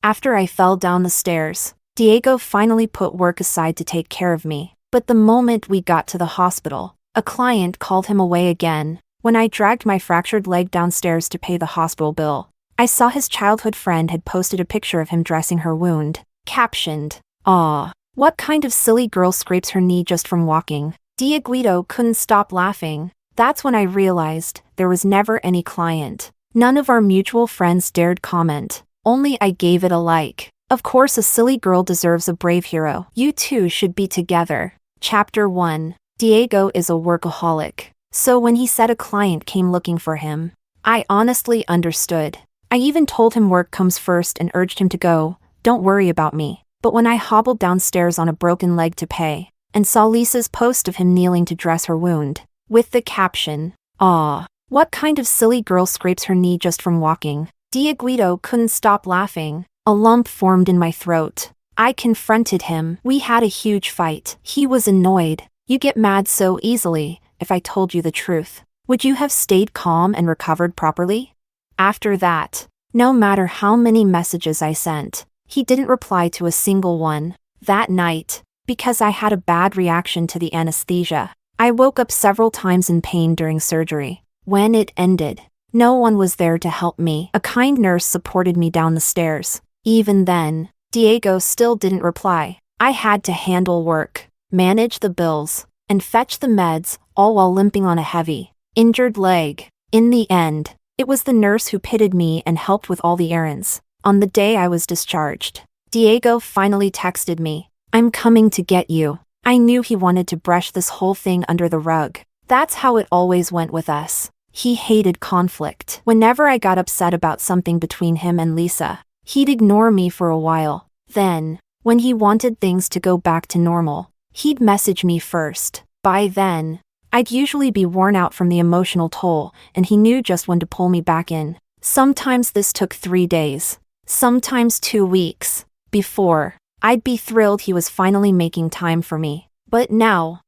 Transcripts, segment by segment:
After I fell down the stairs, Diego finally put work aside to take care of me. But the moment we got to the hospital, a client called him away again. When I dragged my fractured leg downstairs to pay the hospital bill, I saw his childhood friend had posted a picture of him dressing her wound, captioned, "Aw, what kind of silly girl scrapes her knee just from walking?" Dieguito couldn't stop laughing. That's when I realized there was never any client. None of our mutual friends dared comment. Only I gave it a like. Of course, a silly girl deserves a brave hero. You two should be together. Chapter 1. Diego is a workaholic. So when he said a client came looking for him, I honestly understood. I even told him work comes first and urged him to go, "Don't worry about me." But when I hobbled downstairs on a broken leg to pay, and saw Lisa's post of him kneeling to dress her wound, with the caption, "Aw, what kind of silly girl scrapes her knee just from walking?" Dieguito couldn't stop laughing. A lump formed in my throat. I confronted him. We had a huge fight. He was annoyed. "You get mad so easily. If I told you the truth, would you have stayed calm and recovered properly?" After that, no matter how many messages I sent, he didn't reply to a single one. That night, because I had a bad reaction to the anesthesia, I woke up several times in pain during surgery. When it ended, no one was there to help me. A kind nurse supported me down the stairs. Even then, Diego still didn't reply. I had to handle work, manage the bills, and fetch the meds, all while limping on a heavy, injured leg. In the end, it was the nurse who pitied me and helped with all the errands. On the day I was discharged, Diego finally texted me, "I'm coming to get you." I knew he wanted to brush this whole thing under the rug. That's how it always went with us. He hated conflict. Whenever I got upset about something between him and Lisa, he'd ignore me for a while. Then, when he wanted things to go back to normal, he'd message me first. By then, I'd usually be worn out from the emotional toll, and he knew just when to pull me back in. Sometimes this took 3 days, sometimes 2 weeks. Before, I'd be thrilled he was finally making time for me. But now,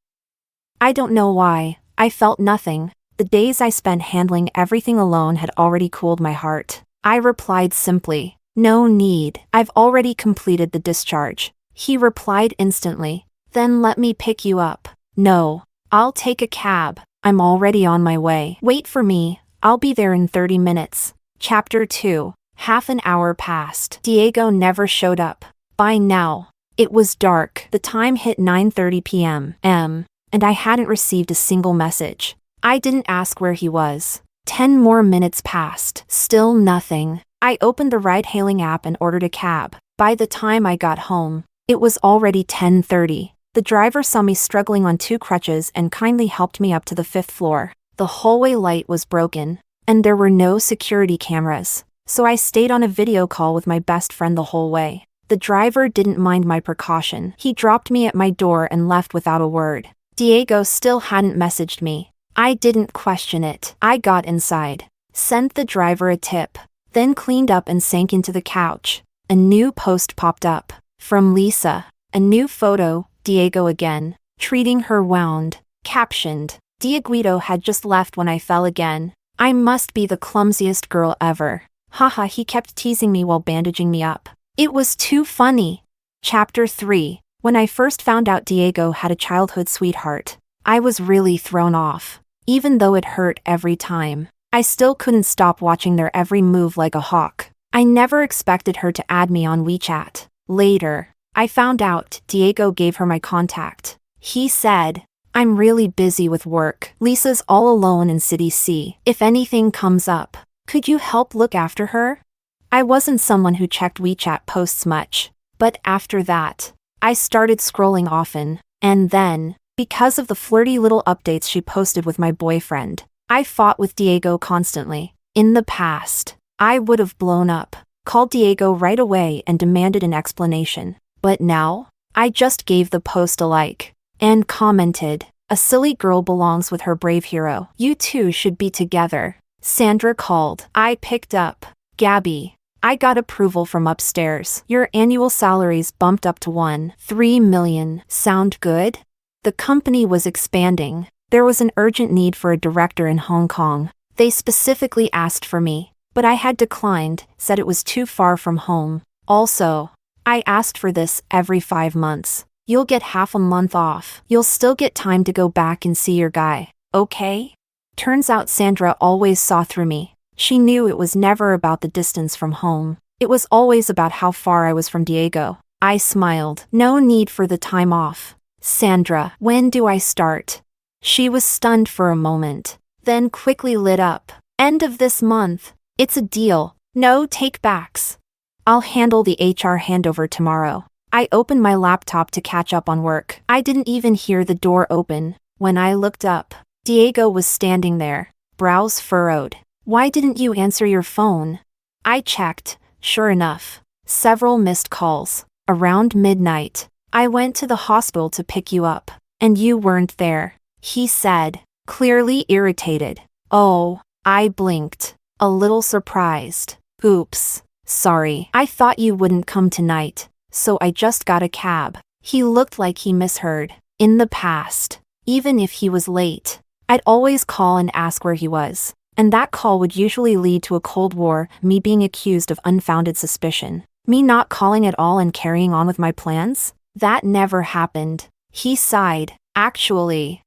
I don't know why, I felt nothing. The days I spent handling everything alone had already cooled my heart. I replied simply, "No need, I've already completed the discharge." He replied instantly, "Then let me pick you up." "No, I'll take a cab. I'm already on my way. Wait for me, I'll be there in 30 minutes. Chapter 2. Half an hour passed. Diego never showed up. By now, it was dark. The time hit 9:30 p.m. And I hadn't received a single message. I didn't ask where he was. 10 more minutes passed. Still nothing. I opened the ride-hailing app and ordered a cab. By the time I got home, it was already 10:30. The driver saw me struggling on 2 crutches and kindly helped me up to the 5th floor. The hallway light was broken, and there were no security cameras, so I stayed on a video call with my best friend the whole way. The driver didn't mind my precaution. He dropped me at my door and left without a word. Diego still hadn't messaged me. I didn't question it. I got inside, sent the driver a tip, then cleaned up and sank into the couch. A new post popped up. From Lisa. A new photo, Diego again, treating her wound. Captioned, "Dieguito had just left when I fell again. I must be the clumsiest girl ever. Haha, he kept teasing me while bandaging me up. It was too funny." Chapter 3. When I first found out Diego had a childhood sweetheart, I was really thrown off. Even though it hurt every time, I still couldn't stop watching their every move like a hawk. I never expected her to add me on WeChat. Later, I found out Diego gave her my contact. He said, "I'm really busy with work. Lisa's all alone in City C. If anything comes up, could you help look after her?" I wasn't someone who checked WeChat posts much, but after that, I started scrolling often, and then, because of the flirty little updates she posted with my boyfriend, I fought with Diego constantly. In the past, I would have blown up, called Diego right away and demanded an explanation. But now, I just gave the post a like, and commented, "A silly girl belongs with her brave hero. You two should be together." Sandra called. I picked up. "Gabby, I got approval from upstairs. Your annual salary's bumped up to 1.3 million. Sound good?" The company was expanding. There was an urgent need for a director in Hong Kong. They specifically asked for me, but I had declined, said it was too far from home. Also, I asked for this every 5 months. You'll get half a month off. You'll still get time to go back and see your guy, okay? Turns out Sandra always saw through me. She knew it was never about the distance from home. It was always about how far I was from Diego. I smiled. No need for the time off. Sandra, when do I start? She was stunned for a moment, then quickly lit up. End of this month. It's a deal. No take-backs. I'll handle the HR handover tomorrow. I opened my laptop to catch up on work. I didn't even hear the door open. When I looked up, Diego was standing there, brows furrowed. Why didn't you answer your phone? I checked. Sure enough, several missed calls. Around midnight, I went to the hospital to pick you up, and you weren't there, he said, clearly irritated. Oh, I blinked, a little surprised. Oops, sorry. I thought you wouldn't come tonight, so I just got a cab. He looked like he misheard. In the past, even if he was late, I'd always call and ask where he was. And that call would usually lead to a Cold War, me being accused of unfounded suspicion. Me not calling at all and carrying on with my plans? That never happened. He sighed. Actually,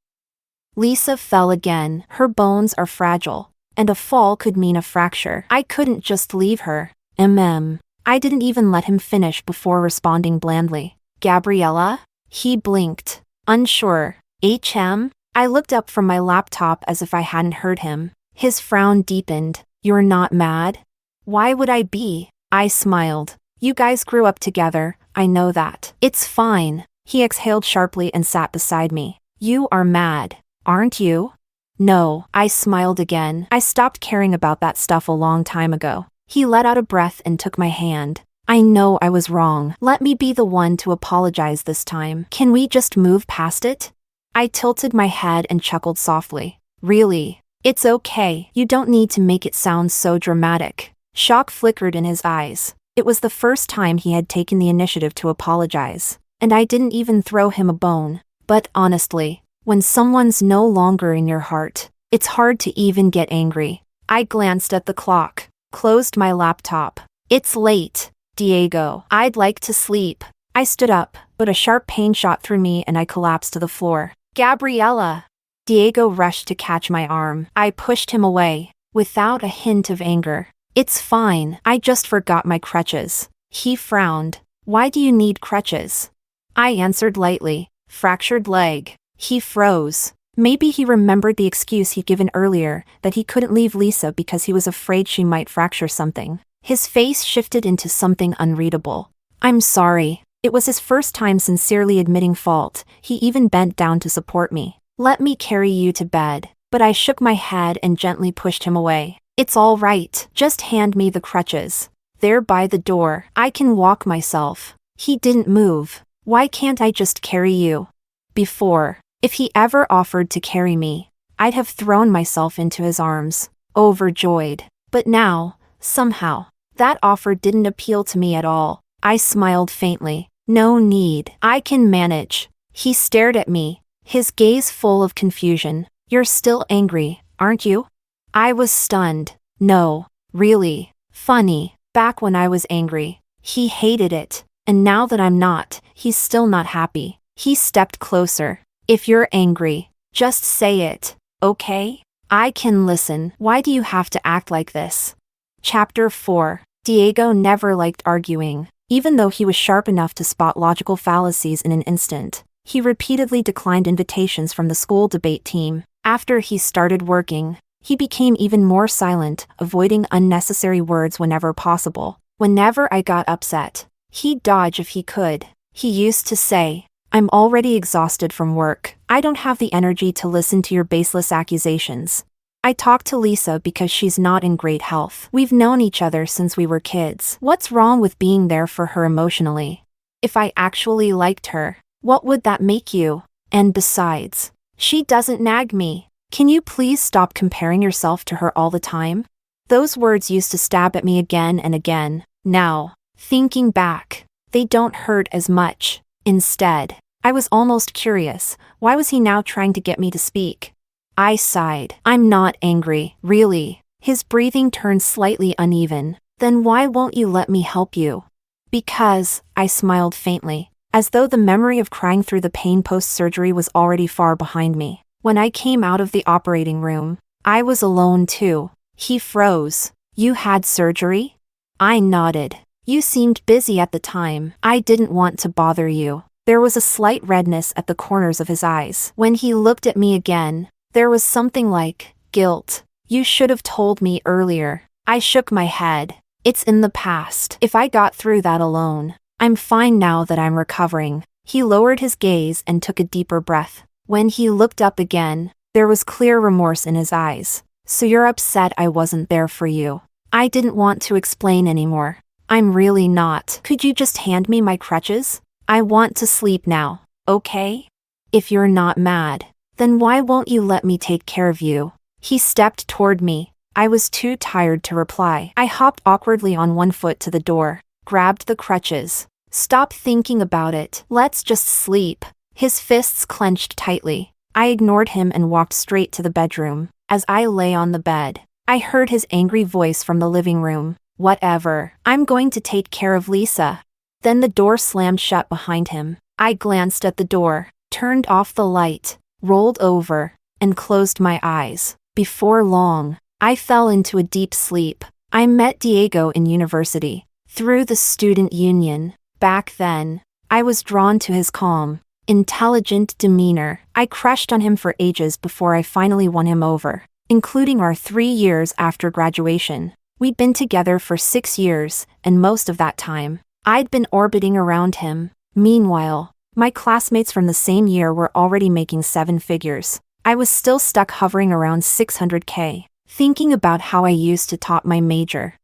Lisa fell again. Her bones are fragile, and a fall could mean a fracture. I couldn't just leave her. I didn't even let him finish before responding blandly. Gabriella? He blinked, unsure. I looked up from my laptop as if I hadn't heard him. His frown deepened. You're not mad? Why would I be? I smiled. You guys grew up together, I know that. It's fine. He exhaled sharply and sat beside me. You are mad, aren't you? No, I smiled again. I stopped caring about that stuff a long time ago. He let out a breath and took my hand. I know I was wrong. Let me be the one to apologize this time. Can we just move past it? I tilted my head and chuckled softly. Really? It's okay. You don't need to make it sound so dramatic. Shock flickered in his eyes. It was the first time he had taken the initiative to apologize, and I didn't even throw him a bone. But honestly, when someone's no longer in your heart, it's hard to even get angry. I glanced at the clock, closed my laptop. It's late, Diego. I'd like to sleep. I stood up, but a sharp pain shot through me and I collapsed to the floor. Gabriella! Diego rushed to catch my arm. I pushed him away, without a hint of anger. It's fine, I just forgot my crutches. He frowned. Why do you need crutches? I answered lightly. Fractured leg. He froze. Maybe he remembered the excuse he'd given earlier, that he couldn't leave Lisa because he was afraid she might fracture something. His face shifted into something unreadable. I'm sorry. It was his first time sincerely admitting fault. He even bent down to support me. Let me carry you to bed. But I shook my head and gently pushed him away. It's all right. Just hand me the crutches. They're by the door. I can walk myself. He didn't move. Why can't I just carry you? Before, if he ever offered to carry me, I'd have thrown myself into his arms, overjoyed. But now, somehow, that offer didn't appeal to me at all. I smiled faintly. No need. I can manage. He stared at me, his gaze full of confusion. You're still angry, aren't you? I was stunned. No, really. Funny. Back when I was angry, he hated it. And now that I'm not, he's still not happy. He stepped closer. If you're angry, just say it, okay? I can listen. Why do you have to act like this? Chapter 4. Diego never liked arguing. Even though he was sharp enough to spot logical fallacies in an instant, he repeatedly declined invitations from the school debate team. After he started working, he became even more silent, avoiding unnecessary words whenever possible. Whenever I got upset, he'd dodge if he could. He used to say, I'm already exhausted from work. I don't have the energy to listen to your baseless accusations. I talk to Lisa because she's not in great health. We've known each other since we were kids. What's wrong with being there for her emotionally? If I actually liked her, what would that make you? And besides, she doesn't nag me. Can you please stop comparing yourself to her all the time? Those words used to stab at me again and again. Now, thinking back, they don't hurt as much. Instead, I was almost curious. Why was he now trying to get me to speak? I sighed. I'm not angry, really. His breathing turned slightly uneven. Then why won't you let me help you? Because, I smiled faintly, as though the memory of crying through the pain post-surgery was already far behind me. When I came out of the operating room, I was alone too. He froze. You had surgery? I nodded. You seemed busy at the time. I didn't want to bother you. There was a slight redness at the corners of his eyes. When he looked at me again, there was something like guilt. You should have told me earlier. I shook my head. It's in the past. If I got through that alone, I'm fine now that I'm recovering. He lowered his gaze and took a deeper breath. When he looked up again, there was clear remorse in his eyes. So you're upset I wasn't there for you. I didn't want to explain anymore. I'm really not. Could you just hand me my crutches? I want to sleep now, okay? If you're not mad, then why won't you let me take care of you? He stepped toward me. I was too tired to reply. I hopped awkwardly on one foot to the door, grabbed the crutches. Stop thinking about it. Let's just sleep. His fists clenched tightly. I ignored him and walked straight to the bedroom. As I lay on the bed, I heard his angry voice from the living room. Whatever. I'm going to take care of Lisa. Then the door slammed shut behind him. I glanced at the door, turned off the light, rolled over, and closed my eyes. Before long, I fell into a deep sleep. I met Diego in university, through the student union. Back then, I was drawn to his calm, intelligent demeanor. I crushed on him for ages before I finally won him over, including our 3 years after graduation. We'd been together for 6 years, and most of that time, I'd been orbiting around him. Meanwhile, my classmates from the same year were already making 7 figures. I was still stuck hovering around 600K, thinking about how I used to top my major.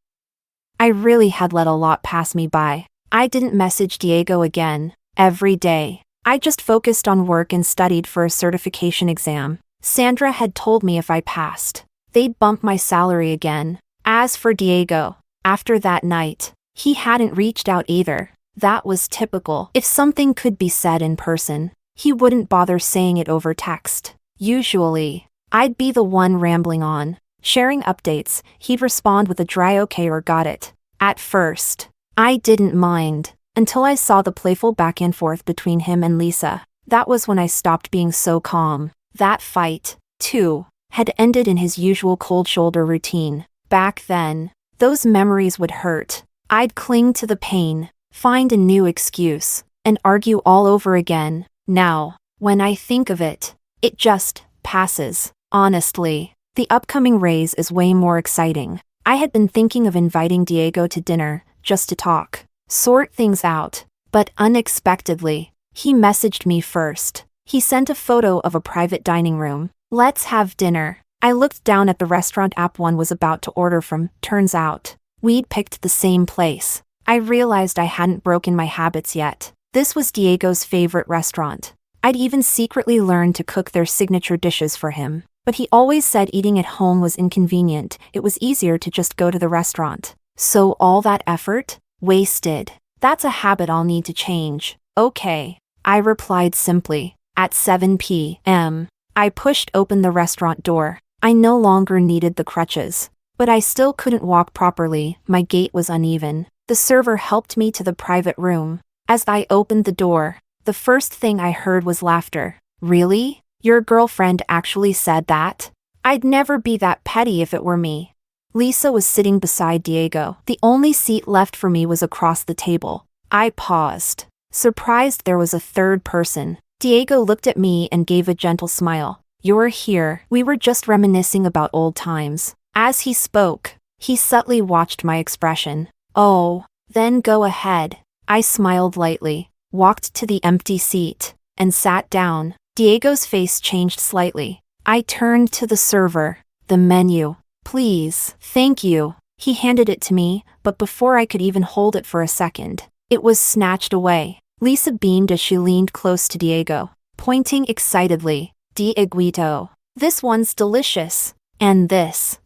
I really had let a lot pass me by. I didn't message Diego again, every day. I just focused on work and studied for a certification exam. Sandra had told me if I passed, they'd bump my salary again. As for Diego, after that night, he hadn't reached out either. That was typical. If something could be said in person, he wouldn't bother saying it over text. Usually, I'd be the one rambling on, sharing updates. He'd respond with a dry okay or got it. At first, I didn't mind, until I saw the playful back and forth between him and Lisa. That was when I stopped being so calm. That fight, too, had ended in his usual cold shoulder routine. Back then, those memories would hurt. I'd cling to the pain, find a new excuse, and argue all over again. Now, when I think of it, it just passes. Honestly, the upcoming raise is way more exciting. I had been thinking of inviting Diego to dinner, just to talk, sort things out, but unexpectedly, he messaged me first. He sent a photo of a private dining room. Let's have dinner. I looked down at the restaurant app one was about to order from. Turns out, we'd picked the same place. I realized I hadn't broken my habits yet. This was Diego's favorite restaurant. I'd even secretly learned to cook their signature dishes for him. But he always said eating at home was inconvenient. It was easier to just go to the restaurant. So all that effort? Wasted. That's a habit I'll need to change. Okay. I replied simply. At 7 p.m., I pushed open the restaurant door. I no longer needed the crutches. But I still couldn't walk properly. My gait was uneven. The server helped me to the private room. As I opened the door, the first thing I heard was laughter. Really? Your girlfriend actually said that? I'd never be that petty if it were me. Lisa was sitting beside Diego. The only seat left for me was across the table. I paused, surprised there was a third person. Diego looked at me and gave a gentle smile. You're here. We were just reminiscing about old times. As he spoke, he subtly watched my expression. Oh, then go ahead. I smiled lightly, walked to the empty seat, and sat down. Diego's face changed slightly. I turned to the server. The menu. Please. Thank you. He handed it to me, but before I could even hold it for a second, it was snatched away. Lisa beamed as she leaned close to Diego, pointing excitedly. Dieguito. This one's delicious. And this,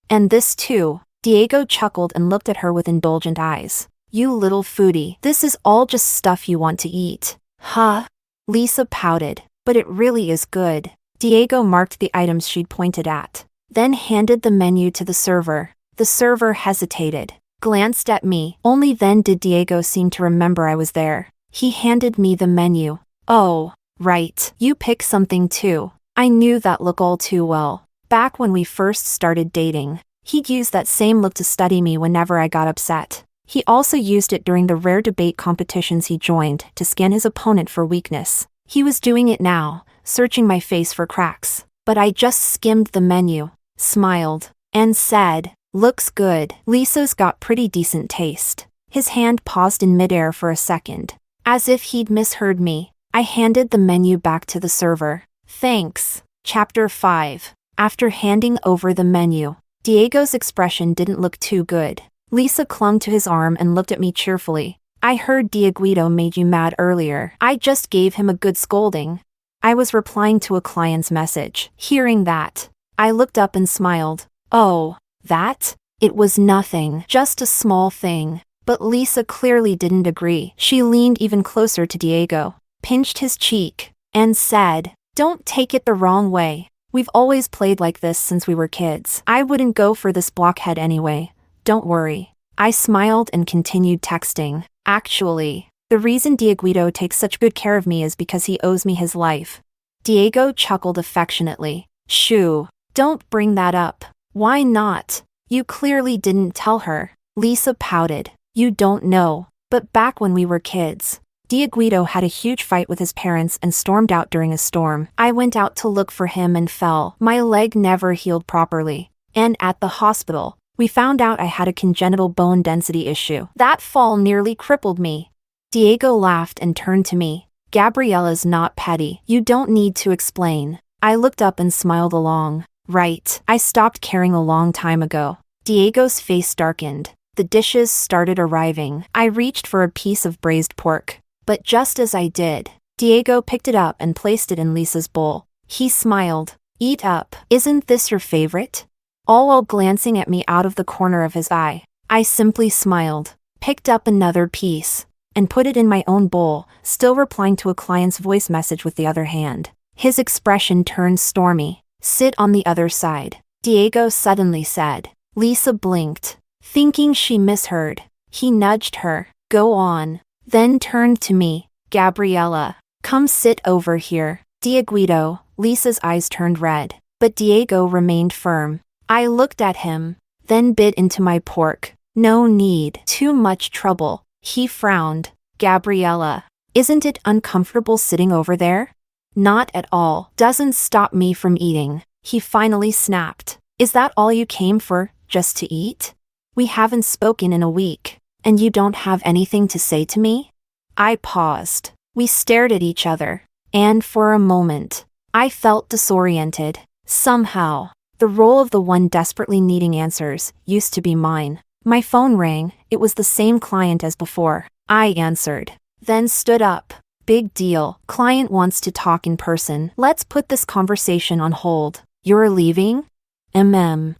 and this too. Diego chuckled and looked at her with indulgent eyes. You little foodie. This is all just stuff you want to eat. Huh? Lisa pouted. But it really is good. Diego marked the items she'd pointed at, then handed the menu to the server. The server hesitated. glanced at me. Only then did Diego seem to remember I was there. He handed me the menu. Oh, right. You pick something too. I knew that look all too well. Back when we first started dating, he'd use that same look to study me whenever I got upset. He also used it during the rare debate competitions he joined to scan his opponent for weakness. He was doing it now, searching my face for cracks. But I just skimmed the menu, smiled, and said, "Looks good." Lisa's got pretty decent taste. His hand paused in midair for a second. As if he'd misheard me, I handed the menu back to the server. Thanks. Chapter 5. After handing over the menu, Diego's expression didn't look too good. Lisa clung to his arm and looked at me cheerfully. "I heard Dieguito made you mad earlier. I just gave him a good scolding." I was replying to a client's message. Hearing that, I looked up and smiled. "Oh, that? It was nothing, just a small thing." But Lisa clearly didn't agree. She leaned even closer to Diego, pinched his cheek, and said, "Don't take it the wrong way. We've always played like this since we were kids. I wouldn't go for this blockhead anyway. Don't worry." I smiled and continued texting. "Actually, the reason Dieguito takes such good care of me is because he owes me his life." Diego chuckled affectionately. "Shoo, don't bring that up." "Why not? You clearly didn't tell her." Lisa pouted. "You don't know, but back when we were kids, Dieguito had a huge fight with his parents and stormed out during a storm. I went out to look for him and fell. My leg never healed properly. And at the hospital, we found out I had a congenital bone density issue. That fall nearly crippled me." Diego laughed and turned to me. "Gabriella's not petty. You don't need to explain." I looked up and smiled along. "Right. I stopped caring a long time ago." Diego's face darkened. The dishes started arriving. I reached for a piece of braised pork. But just as I did, Diego picked it up and placed it in Lisa's bowl. He smiled. "Eat up. Isn't this your favorite?" All while glancing at me out of the corner of his eye. I simply smiled, picked up another piece, and put it in my own bowl, still replying to a client's voice message with the other hand. His expression turned stormy. "Sit on the other side," Diego suddenly said. Lisa blinked, thinking she misheard. He nudged her. "Go on." Then turned to me. "Gabriella, come sit over here." Dieguito, Lisa's eyes turned red, but Diego remained firm. I looked at him, then bit into my pork. "No need. Too much trouble." He frowned. "Gabriella, isn't it uncomfortable sitting over there?" "Not at all. Doesn't stop me from eating." He finally snapped. "Is that all you came for, just to eat? We haven't spoken in a week, and you don't have anything to say to me?" I paused. We stared at each other, and for a moment, I felt disoriented. Somehow, the role of the one desperately needing answers used to be mine. My phone rang. It was the same client as before. I answered, then stood up. "Big deal. Client wants to talk in person. Let's put this conversation on hold." "You're leaving?"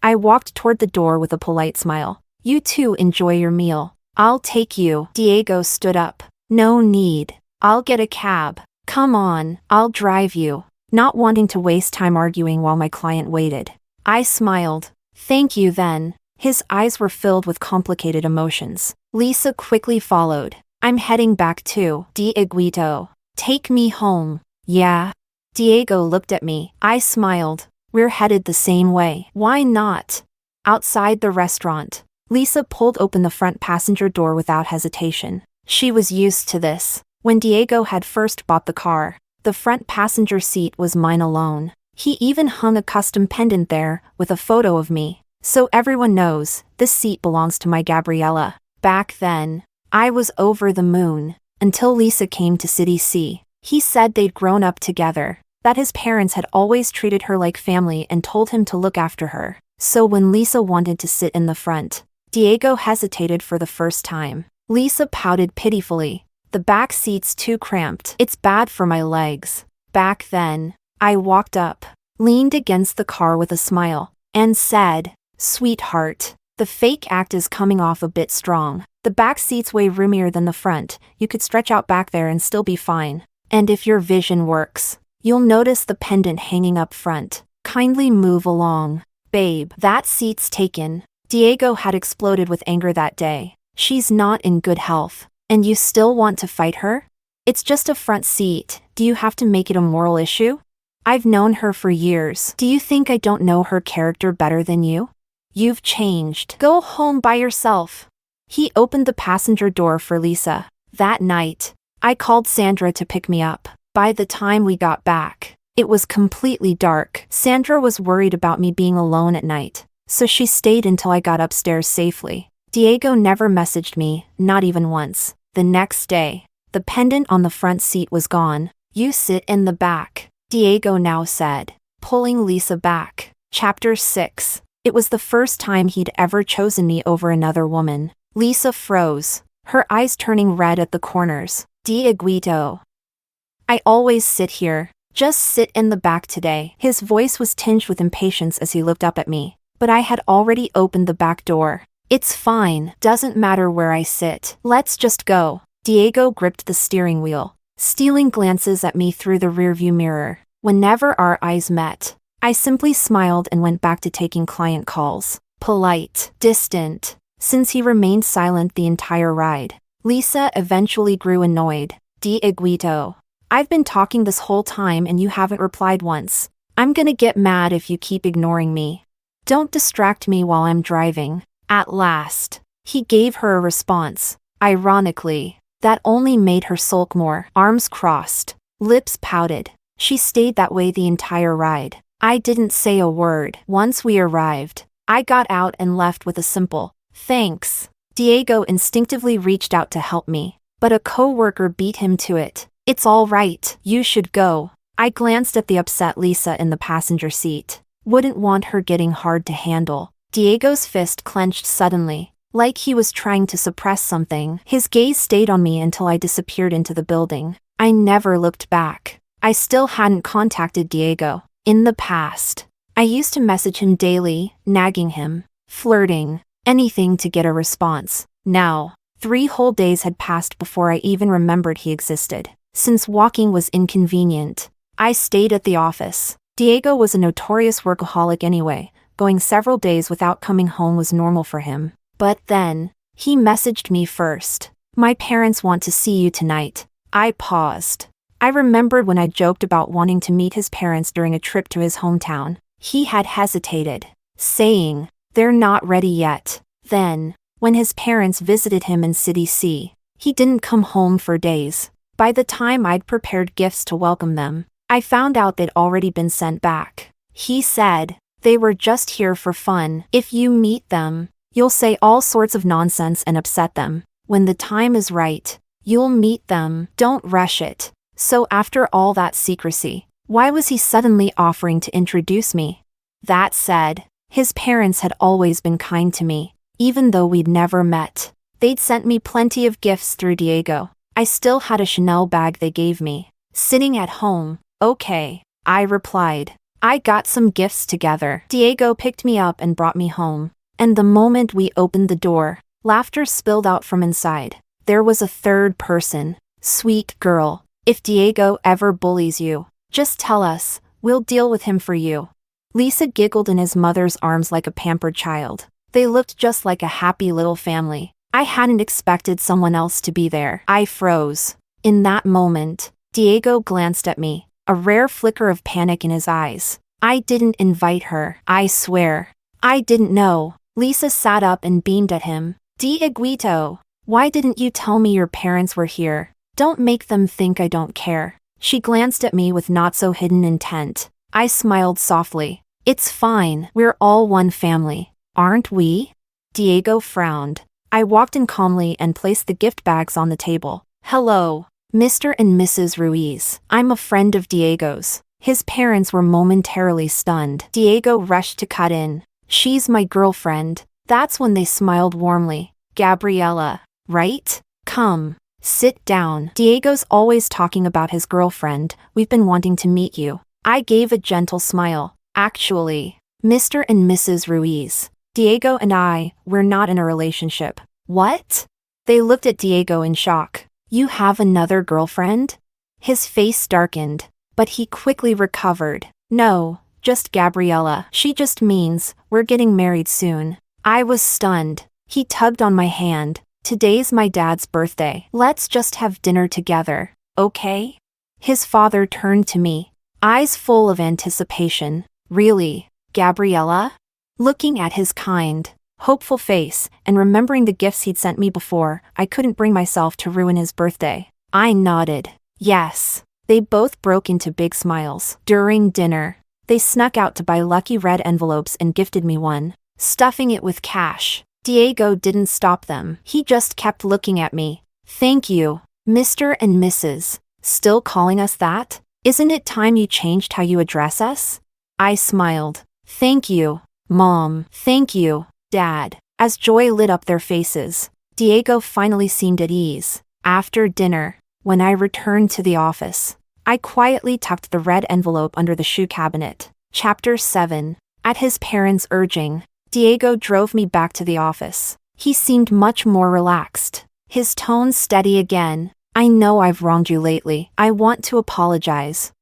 I walked toward the door with a polite smile. "You two enjoy your meal. I'll take you." Diego stood up. "No need. I'll get a cab." "Come on, I'll drive you." Not wanting to waste time arguing while my client waited, I smiled. "Thank you then." His eyes were filled with complicated emotions. Lisa quickly followed. "I'm heading back too." "Dieguito, take me home." "Yeah." Diego looked at me. I smiled. "We're headed the same way." "Why not?" Outside the restaurant, Lisa pulled open the front passenger door without hesitation. She was used to this. When Diego had first bought the car, the front passenger seat was mine alone. He even hung a custom pendant there with a photo of me. "So everyone knows, this seat belongs to my Gabriella." Back then, I was over the moon, until Lisa came to City C. He said they'd grown up together, that his parents had always treated her like family and told him to look after her. So when Lisa wanted to sit in the front, Diego hesitated for the first time. Lisa pouted pitifully. "The back seat's too cramped. It's bad for my legs." Back then, I walked up, leaned against the car with a smile, and said, "Sweetheart, the fake act is coming off a bit strong. The back seat's way roomier than the front. You could stretch out back there and still be fine. And if your vision works, you'll notice the pendant hanging up front. Kindly move along." "Babe, that seat's taken." Diego had exploded with anger that day. She's not in good health, and you still want to fight her? It's just a front seat. Do you have to make it a moral issue? I've known her for years. Do you think I don't know her character better than you? You've changed. Go home by yourself. He opened the passenger door for Lisa. That night, I called Sandra to pick me up. By the time we got back, it was completely dark. Sandra was worried about me being alone at night, so she stayed until I got upstairs safely. Diego never messaged me, not even once. The next day, the pendant on the front seat was gone. You sit in the back, Diego now said, pulling Lisa back. Chapter 6. It was the first time he'd ever chosen me over another woman. Lisa froze, her eyes turning red at the corners. Dieguito. I always sit here. Just sit in the back today. His voice was tinged with impatience as he looked up at me, but I had already opened the back door. It's fine, doesn't matter where I sit. Let's just go. Diego gripped the steering wheel, stealing glances at me through the rearview mirror. Whenever our eyes met, I simply smiled and went back to taking client calls. Polite, distant, since he remained silent the entire ride. Lisa eventually grew annoyed. Dieguito. I've been talking this whole time and you haven't replied once. I'm gonna get mad if you keep ignoring me. Don't distract me while I'm driving. At last, he gave her a response. Ironically, that only made her sulk more. Arms crossed, lips pouted. She stayed that way the entire ride. I didn't say a word. Once we arrived, I got out and left with a simple, thanks. Diego instinctively reached out to help me, but a coworker beat him to it. It's all right, you should go. I glanced at the upset Lisa in the passenger seat. Wouldn't want her getting hard to handle. Diego's fist clenched suddenly, like he was trying to suppress something. His gaze stayed on me until I disappeared into the building. I never looked back. I still hadn't contacted Diego. In the past, I used to message him daily, nagging him, flirting, anything to get a response. Now, 3 whole days had passed before I even remembered he existed. Since walking was inconvenient, I stayed at the office. Diego was a notorious workaholic anyway. Going several days without coming home was normal for him. But then, he messaged me first. My parents want to see you tonight. I paused. I remembered when I joked about wanting to meet his parents during a trip to his hometown. He had hesitated, saying, they're not ready yet. Then, when his parents visited him in City C, he didn't come home for days. By the time I'd prepared gifts to welcome them, I found out they'd already been sent back. He said, they were just here for fun. If you meet them, you'll say all sorts of nonsense and upset them. When the time is right, you'll meet them. Don't rush it. So after all that secrecy, why was he suddenly offering to introduce me? That said, his parents had always been kind to me, even though we'd never met. They'd sent me plenty of gifts through Diego. I still had a Chanel bag they gave me. Sitting at home, okay, I replied. I got some gifts together. Diego picked me up and brought me home. And the moment we opened the door, laughter spilled out from inside. There was a third person. Sweet girl. If Diego ever bullies you, just tell us, we'll deal with him for you. Lisa giggled in his mother's arms like a pampered child. They looked just like a happy little family. I hadn't expected someone else to be there. I froze. In that moment, Diego glanced at me, a rare flicker of panic in his eyes. I didn't invite her. I swear. I didn't know. Lisa sat up and beamed at him. Dieguito, why didn't you tell me your parents were here? Don't make them think I don't care. She glanced at me with not so hidden intent. I smiled softly. It's fine. We're all one family, aren't we? Diego frowned. I walked in calmly and placed the gift bags on the table. Hello, Mr. and Mrs. Ruiz. I'm a friend of Diego's. His parents were momentarily stunned. Diego rushed to cut in. She's my girlfriend. That's when they smiled warmly. Gabriella, right? Come. Sit down. Diego's always talking about his girlfriend. We've been wanting to meet you. I gave a gentle smile. Actually, Mr. and Mrs. Ruiz, Diego and we're not in a relationship. What? They looked at Diego in shock. You have another girlfriend? His face darkened, but he quickly recovered. No, just Gabriella. She just means we're getting married soon. I was stunned. He tugged on my hand. Today's my dad's birthday. Let's just have dinner together, okay? His father turned to me, eyes full of anticipation. Really, Gabriella? Looking at his kind, hopeful face, and remembering the gifts he'd sent me before, I couldn't bring myself to ruin his birthday. I nodded. Yes. They both broke into big smiles. During dinner, they snuck out to buy lucky red envelopes and gifted me one, stuffing it with cash. Diego didn't stop them. He just kept looking at me. Thank you, Mr. and Mrs. Still calling us that? Isn't it time you changed how you address us? I smiled. Thank you, Mom. Thank you, Dad. As joy lit up their faces, Diego finally seemed at ease. After dinner, when I returned to the office, I quietly tucked the red envelope under the shoe cabinet. Chapter 7. At his parents' urging, Diego drove me back to the office. He seemed much more relaxed, his tone steady again. I know I've wronged you lately. I want to apologize.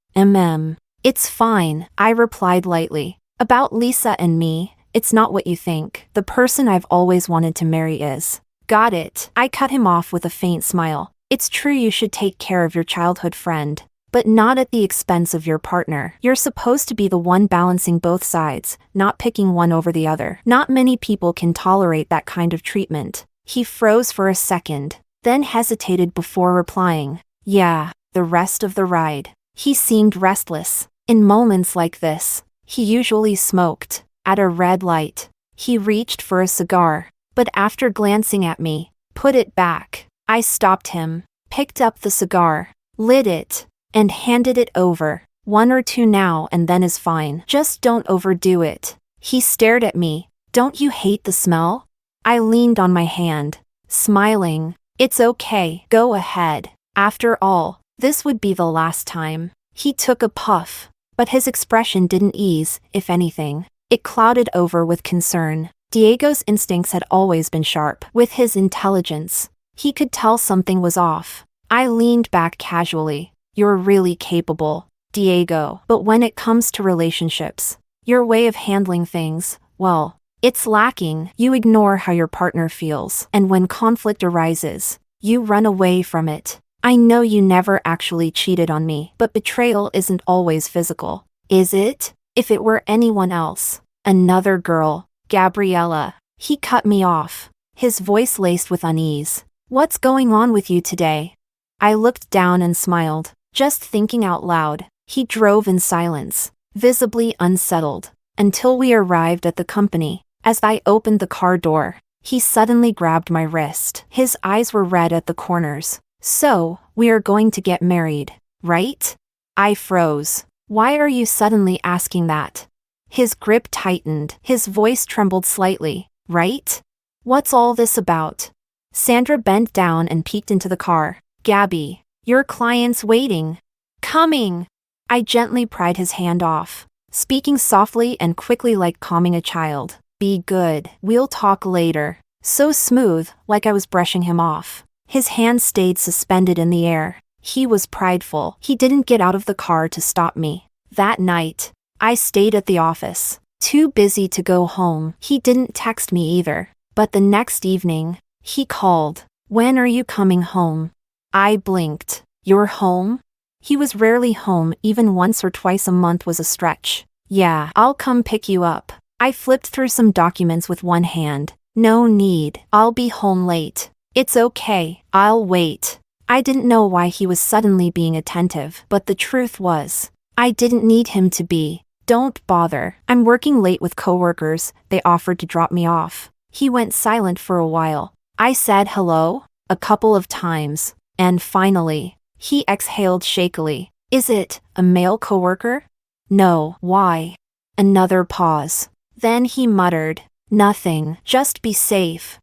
It's fine, I replied lightly. About Lisa and me, it's not what you think. The person I've always wanted to marry is. Got it. I cut him off with a faint smile. It's true you should take care of your childhood friend, but not at the expense of your partner. You're supposed to be the one balancing both sides, not picking one over the other. Not many people can tolerate that kind of treatment. He froze for a second, then hesitated before replying. Yeah, the rest of the ride. He seemed restless. In moments like this, he usually smoked. At a red light, he reached for a cigar, but after glancing at me, put it back. I stopped him, picked up the cigar, lit it, and handed it over. One or two now and then is fine. Just don't overdo it. He stared at me. Don't you hate the smell? I leaned on my hand, smiling. It's okay. Go ahead. After all, this would be the last time. He took a puff, but his expression didn't ease, if anything. It clouded over with concern. Diego's instincts had always been sharp. With his intelligence, he could tell something was off. I leaned back casually. You're really capable, Diego. But when it comes to relationships, your way of handling things, well, it's lacking. You ignore how your partner feels, and when conflict arises, you run away from it. I know you never actually cheated on me, but betrayal isn't always physical, is it? If it were anyone else, another girl, Gabriella. He cut me off, his voice laced with unease. What's going on with you today? I looked down and smiled, just thinking out loud. He drove in silence, visibly unsettled, until we arrived at the company. As I opened the car door, he suddenly grabbed my wrist. His eyes were red at the corners. So, we are going to get married, right? I froze. Why are you suddenly asking that? His grip tightened, his voice trembled slightly. Right? What's all this about? Sandra bent down and peeked into the car. Gabby, your client's waiting. Coming! I gently pried his hand off, speaking softly and quickly like calming a child. Be good, we'll talk later. So smooth, like I was brushing him off. His hand stayed suspended in the air. He was prideful. He didn't get out of the car to stop me. That night, I stayed at the office, too busy to go home. He didn't text me either. But the next evening, he called. When are you coming home? I blinked. You're home? He was rarely home. Even once or twice a month was a stretch. Yeah, I'll come pick you up. I flipped through some documents with one hand. No need. I'll be home late. It's okay, I'll wait. I didn't know why he was suddenly being attentive, but the truth was, I didn't need him to be. Don't bother. I'm working late with coworkers. They offered to drop me off. He went silent for a while. I said hello a couple of times, and finally, he exhaled shakily. Is it a male coworker? No. Why? Another pause. Then he muttered, nothing, just be safe.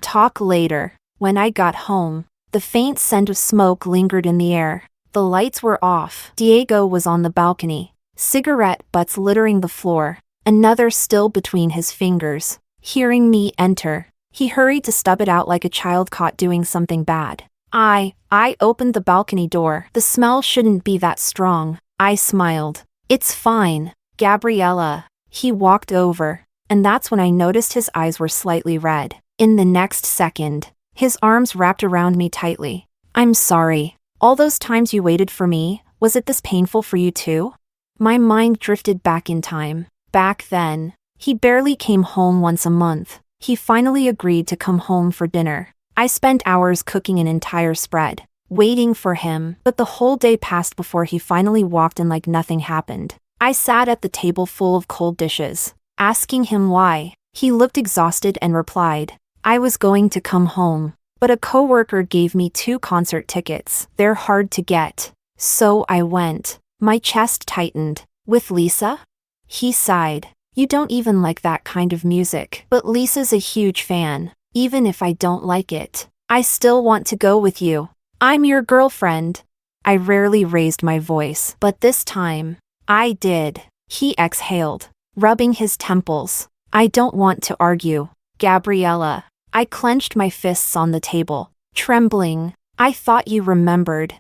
Talk later. When I got home, the faint scent of smoke lingered in the air. The lights were off. Diego was on the balcony, cigarette butts littering the floor, another still between his fingers. Hearing me enter, he hurried to stub it out like a child caught doing something bad. I opened the balcony door. The smell shouldn't be that strong. I smiled. It's fine, Gabriella. He walked over, and that's when I noticed his eyes were slightly red. In the next second, his arms wrapped around me tightly. I'm sorry. All those times you waited for me, was it this painful for you too? My mind drifted back in time. Back then, he barely came home once a month. He finally agreed to come home for dinner. I spent hours cooking an entire spread, waiting for him, but the whole day passed before he finally walked in like nothing happened. I sat at the table full of cold dishes, asking him why. He looked exhausted and replied, I was going to come home, but a coworker gave me 2 concert tickets. They're hard to get. So I went. My chest tightened. With Lisa? He sighed. You don't even like that kind of music. But Lisa's a huge fan. Even if I don't like it, I still want to go with you. I'm your girlfriend. I rarely raised my voice, but this time, I did. He exhaled, rubbing his temples. I don't want to argue, Gabriella. I clenched my fists on the table, trembling. I thought you remembered.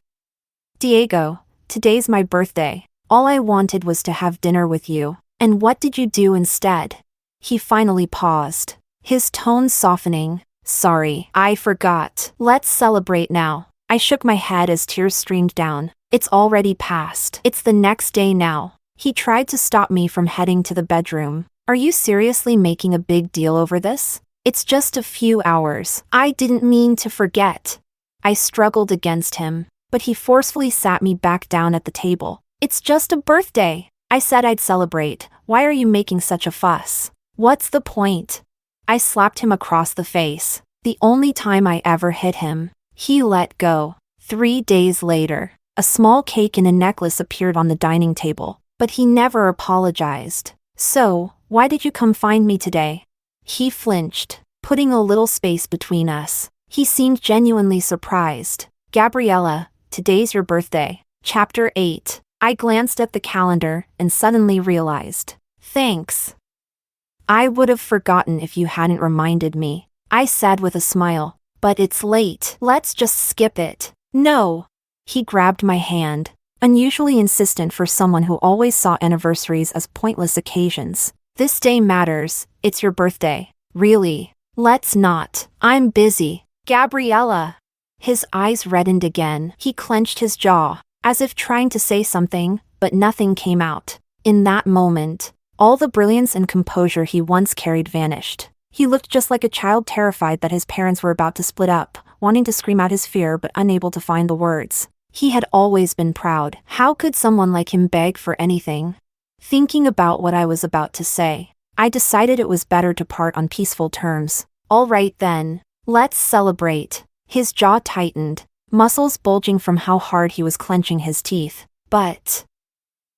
Diego, today's my birthday. All I wanted was to have dinner with you. And what did you do instead? He finally paused, his tone softening. Sorry, I forgot. Let's celebrate now. I shook my head as tears streamed down. It's already past. It's the next day now. He tried to stop me from heading to the bedroom. Are you seriously making a big deal over this? It's just a few hours. I didn't mean to forget. I struggled against him, but he forcefully sat me back down at the table. It's just a birthday. I said I'd celebrate. Why are you making such a fuss? What's the point? I slapped him across the face. The only time I ever hit him. He let go. 3 days later, a small cake and a necklace appeared on the dining table, but he never apologized. So, why did you come find me today? He flinched, putting a little space between us. He seemed genuinely surprised. Gabriella, today's your birthday. Chapter 8. I glanced at the calendar and suddenly realized. Thanks. I would have forgotten if you hadn't reminded me, I said with a smile. But it's late. Let's just skip it. No. He grabbed my hand, unusually insistent for someone who always saw anniversaries as pointless occasions. This day matters. It's your birthday. Really? Let's not. I'm busy. Gabriella. His eyes reddened again. He clenched his jaw, as if trying to say something, but nothing came out. In that moment, all the brilliance and composure he once carried vanished. He looked just like a child terrified that his parents were about to split up, wanting to scream out his fear but unable to find the words. He had always been proud. How could someone like him beg for anything? Thinking about what I was about to say, I decided it was better to part on peaceful terms. All right then, let's celebrate. His jaw tightened, muscles bulging from how hard he was clenching his teeth. But,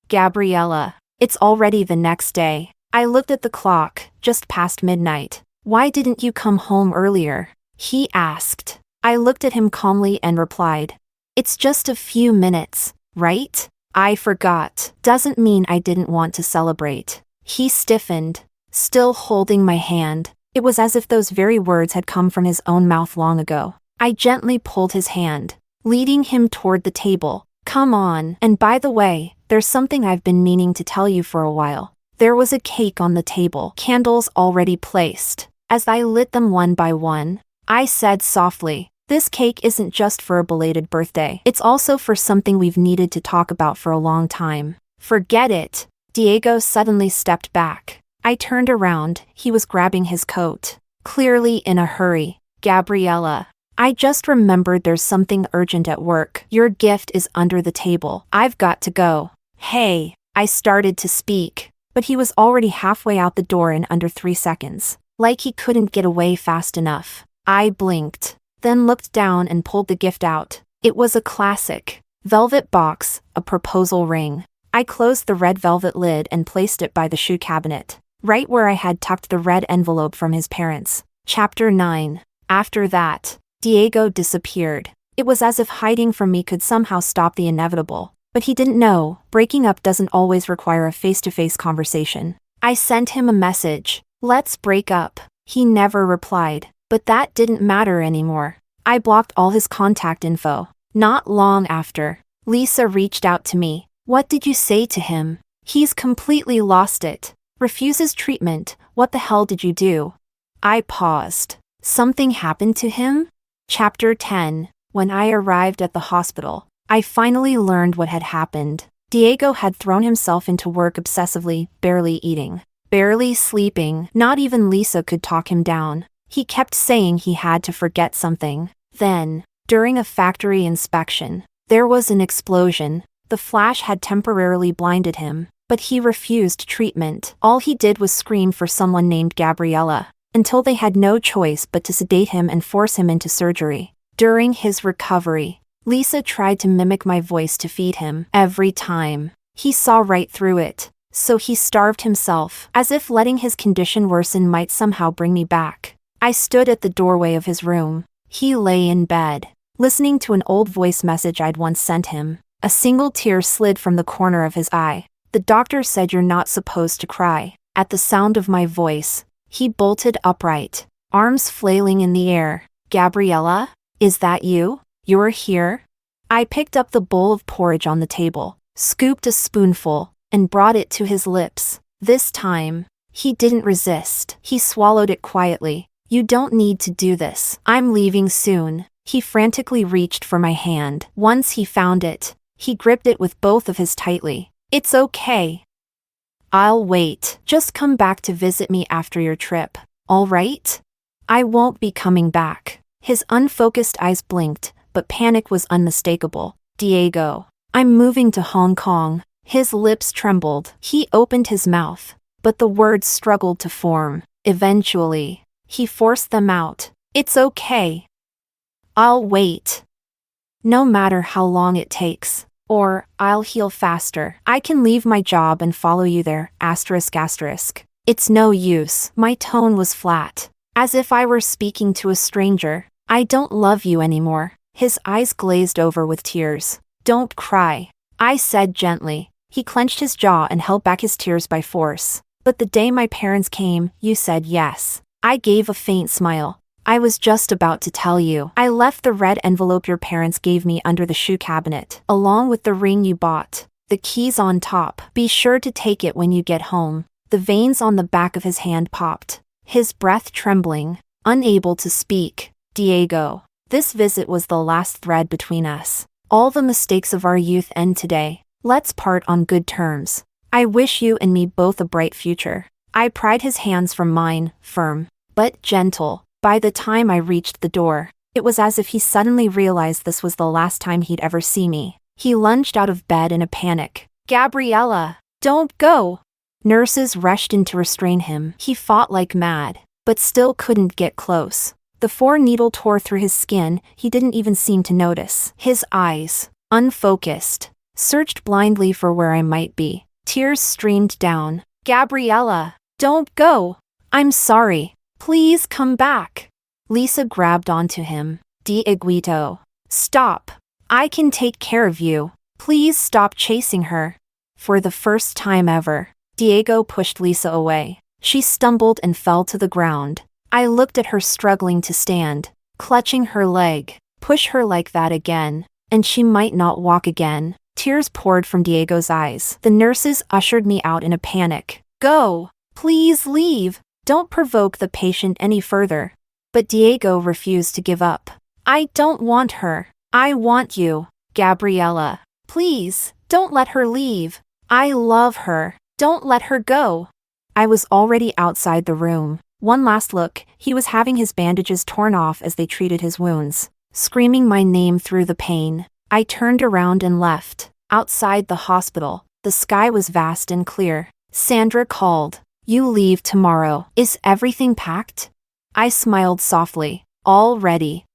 Gabriella, it's already the next day. I looked at the clock, just past midnight. Why didn't you come home earlier? He asked. I looked at him calmly and replied. It's just a few minutes, right? I forgot. Doesn't mean I didn't want to celebrate. He stiffened, still holding my hand. It was as if those very words had come from his own mouth long ago. I gently pulled his hand, leading him toward the table. Come on. And by the way, there's something I've been meaning to tell you for a while. There was a cake on the table, candles already placed. As I lit them one by one, I said softly, this cake isn't just for a belated birthday. It's also for something we've needed to talk about for a long time. Forget it. Diego suddenly stepped back. I turned around. He was grabbing his coat, clearly in a hurry. Gabriella, I just remembered there's something urgent at work. Your gift is under the table. I've got to go. Hey, I started to speak, but he was already halfway out the door in under 3 seconds. Like he couldn't get away fast enough. I blinked, then looked down and pulled the gift out. It was a classic velvet box, a proposal ring. I closed the red velvet lid and placed it by the shoe cabinet, right where I had tucked the red envelope from his parents. Chapter 9. After that, Diego disappeared. It was as if hiding from me could somehow stop the inevitable. But he didn't know, breaking up doesn't always require a face-to-face conversation. I sent him a message. Let's break up. He never replied. But that didn't matter anymore. I blocked all his contact info. Not long after, Lisa reached out to me. What did you say to him? He's completely lost it. Refuses treatment. What the hell did you do? I paused. Something happened to him? Chapter 10. When I arrived at the hospital, I finally learned what had happened. Diego had thrown himself into work obsessively, barely eating, barely sleeping. Not even Lisa could talk him down. He kept saying he had to forget something. Then, during a factory inspection, there was an explosion. The flash had temporarily blinded him, but he refused treatment. All he did was scream for someone named Gabriella, until they had no choice but to sedate him and force him into surgery. During his recovery, Lisa tried to mimic my voice to feed him. Every time, he saw right through it, so he starved himself, as if letting his condition worsen might somehow bring me back. I stood at the doorway of his room. He lay in bed, listening to an old voice message I'd once sent him. A single tear slid from the corner of his eye. The doctor said you're not supposed to cry. At the sound of my voice, he bolted upright, arms flailing in the air. Gabriella? Is that you? You're here? I picked up the bowl of porridge on the table, scooped a spoonful, and brought it to his lips. This time, he didn't resist. He swallowed it quietly. You don't need to do this. I'm leaving soon. He frantically reached for my hand. Once he found it, he gripped it with both of his tightly. It's okay. I'll wait. Just come back to visit me after your trip, all right? I won't be coming back. His unfocused eyes blinked, but panic was unmistakable. Diego, I'm moving to Hong Kong. His lips trembled. He opened his mouth, but the words struggled to form. Eventually, he forced them out. It's okay. I'll wait. No matter how long it takes. Or, I'll heal faster. I can leave my job and follow you there, ***. It's no use. My tone was flat, as if I were speaking to a stranger. I don't love you anymore. His eyes glazed over with tears. Don't cry, I said gently. He clenched his jaw and held back his tears by force. But the day my parents came, you said yes. I gave a faint smile. I was just about to tell you. I left the red envelope your parents gave me under the shoe cabinet, along with the ring you bought. The keys on top. Be sure to take it when you get home. The veins on the back of his hand popped, his breath trembling, unable to speak. Diego, this visit was the last thread between us. All the mistakes of our youth end today. Let's part on good terms. I wish you and me both a bright future. I pried his hands from mine, firm, but gentle. By the time I reached the door, it was as if he suddenly realized this was the last time he'd ever see me. He lunged out of bed in a panic. Gabriella, don't go! Nurses rushed in to restrain him. He fought like mad, but still couldn't get close. The 4-needle tore through his skin. He didn't even seem to notice. His eyes, unfocused, searched blindly for where I might be. Tears streamed down. Gabriella, don't go! I'm sorry. Please come back. Lisa grabbed onto him. Dieguito, stop. I can take care of you. Please stop chasing her. For the first time ever, Diego pushed Lisa away. She stumbled and fell to the ground. I looked at her struggling to stand, clutching her leg. Push her like that again, and she might not walk again. Tears poured from Diego's eyes. The nurses ushered me out in a panic. Go! Please leave! Don't provoke the patient any further. But Diego refused to give up. I don't want her. I want you. Gabriella, please, don't let her leave. I love her. Don't let her go. I was already outside the room. One last look. He was having his bandages torn off as they treated his wounds, screaming my name through the pain. I turned around and left. Outside the hospital, the sky was vast and clear. Sandra called. You leave tomorrow. Is everything packed? I smiled softly. All ready.